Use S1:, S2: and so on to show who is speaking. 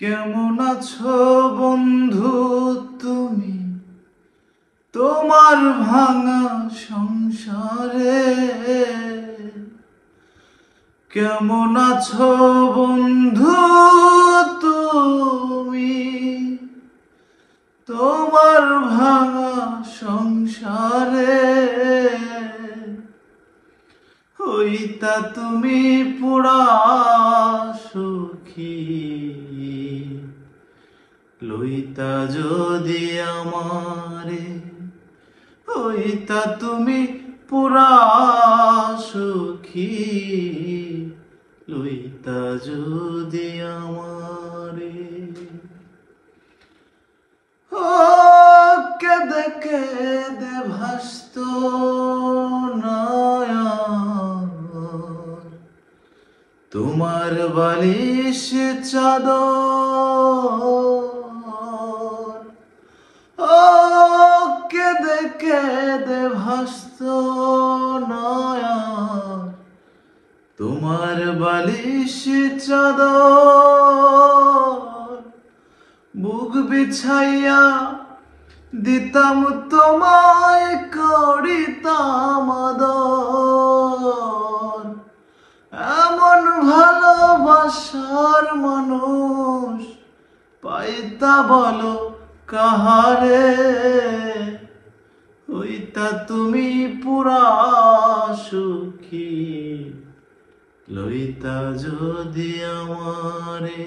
S1: কেমন আছো বন্ধু তুমি তোমার ভাঙা সংসারে? কেমন আছো বন্ধু তুমি তোমার ভাঙা সংসারে? হইতা তুমি পুরা সুখী, লইতা যদি আমারে। হইতা তুমি পুরা সুখী, লইতা যদি আমারে। ও কেদে কেদে ভাসত নয়ন, তোমার বালিশ চাদর। ও কেদে কেদে ভাসত নয়ন, তোমার বালিশ চাদর। বুক বিছাইয়া দিতাম তোমায়, করিতাম আদর। এমন ভালোবাসার মানুষ পাইতা বলো কাহারে? হইতা তুমি পুরা সুখী, লইতা যদি আমারে।